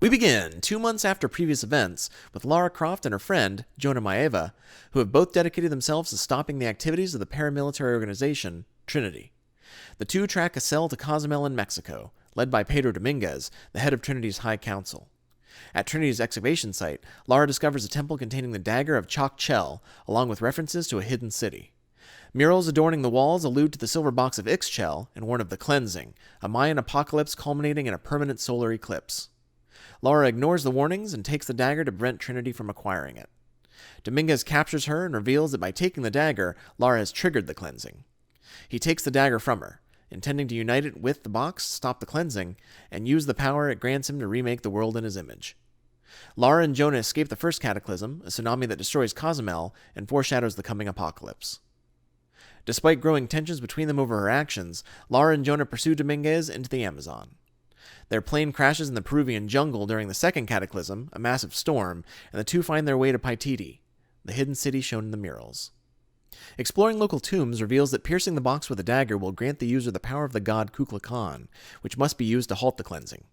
We begin 2 months after previous events with Lara Croft and her friend, Jonah Maeva, who have both dedicated themselves to stopping the activities of the paramilitary organization, Trinity. The two track a cell to Cozumel in Mexico, led by Pedro Dominguez, the head of Trinity's High Council. At Trinity's excavation site, Lara discovers a temple containing the dagger of Chok Chel, along with references to a hidden city. Murals adorning the walls allude to the silver box of Ixchel and warn of the cleansing, a Mayan apocalypse culminating in a permanent solar eclipse. Lara ignores the warnings and takes the dagger to prevent Trinity from acquiring it. Dominguez captures her and reveals that by taking the dagger, Lara has triggered the cleansing. He takes the dagger from her, intending to unite it with the box to stop the cleansing, and use the power it grants him to remake the world in his image. Lara and Jonah escape the first cataclysm, a tsunami that destroys Cozumel and foreshadows the coming apocalypse. Despite growing tensions between them over her actions, Lara and Jonah pursue Dominguez into the Amazon. Their plane crashes in the Peruvian jungle during the second cataclysm, a massive storm, and the two find their way to Paititi, the hidden city shown in the murals. Exploring local tombs reveals that piercing the box with a dagger will grant the user the power of the god Kukulkan, which must be used to halt the cleansing.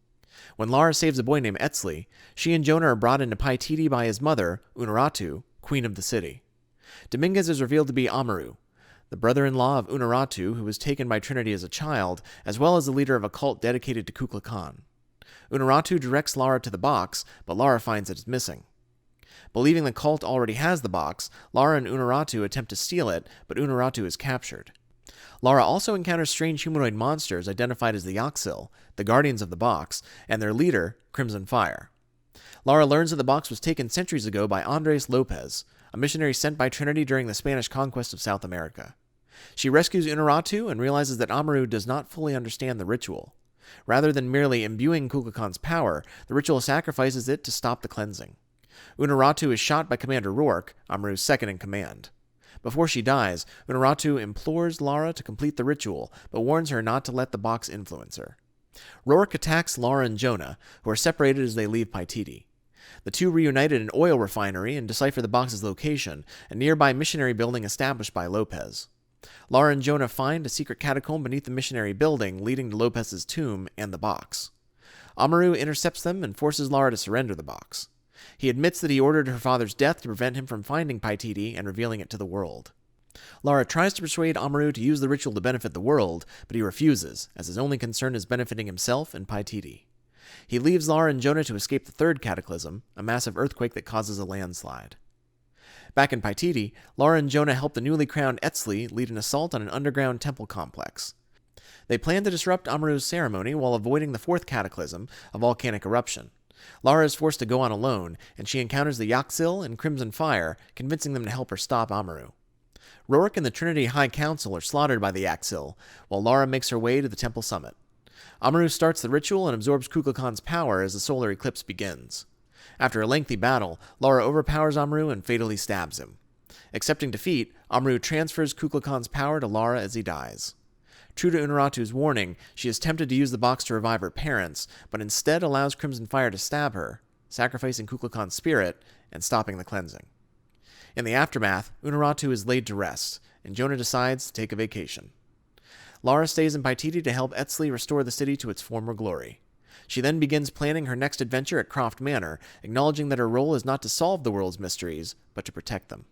When Lara saves a boy named Etzli, she and Jonah are brought into Paititi by his mother, Unuratu, queen of the city. Dominguez is revealed to be Amaru, the brother-in-law of Unuratu, who was taken by Trinity as a child, as well as the leader of a cult dedicated to Kukulkan. Unuratu directs Lara to the box, but Lara finds it is missing. Believing the cult already has the box, Lara and Unuratu attempt to steal it, but Unuratu is captured. Lara also encounters strange humanoid monsters identified as the Yaxil, the guardians of the box, and their leader, Crimson Fire. Lara learns that the box was taken centuries ago by Andres Lopez, a missionary sent by Trinity during the Spanish conquest of South America. She rescues Unuratu and realizes that Amaru does not fully understand the ritual. Rather than merely imbuing Kukulkan's power, the ritual sacrifices it to stop the cleansing. Unuratu is shot by Commander Rourke, Amaru's second in command. Before she dies, Unuratu implores Lara to complete the ritual, but warns her not to let the box influence her. Rourke attacks Lara and Jonah, who are separated as they leave Paititi. The two reunite at an oil refinery and decipher the box's location, a nearby missionary building established by Lopez. Lara and Jonah find a secret catacomb beneath the missionary building leading to Lopez's tomb and the box. Amaru intercepts them and forces Lara to surrender the box. He admits that he ordered her father's death to prevent him from finding Paititi and revealing it to the world. Lara tries to persuade Amaru to use the ritual to benefit the world, but he refuses, as his only concern is benefiting himself and Paititi. He leaves Lara and Jonah to escape the third cataclysm, a massive earthquake that causes a landslide. Back in Paititi, Lara and Jonah help the newly crowned Etzli lead an assault on an underground temple complex. They plan to disrupt Amaru's ceremony while avoiding the fourth cataclysm, a volcanic eruption. Lara is forced to go on alone, and she encounters the Yaxil and Crimson Fire, convincing them to help her stop Amaru. Rourke and the Trinity High Council are slaughtered by the Yaxil, while Lara makes her way to the temple summit. Amaru starts the ritual and absorbs Kukulkan's power as the solar eclipse begins. After a lengthy battle, Lara overpowers Amaru and fatally stabs him. Accepting defeat, Amaru transfers Kukulkan's power to Lara as he dies. True to Unuratu's warning, she is tempted to use the box to revive her parents, but instead allows Crimson Fire to stab her, sacrificing Kukulkan's spirit and stopping the cleansing. In the aftermath, Unuratu is laid to rest, and Jonah decides to take a vacation. Lara stays in Paititi to help Etzli restore the city to its former glory. She then begins planning her next adventure at Croft Manor, acknowledging that her role is not to solve the world's mysteries, but to protect them.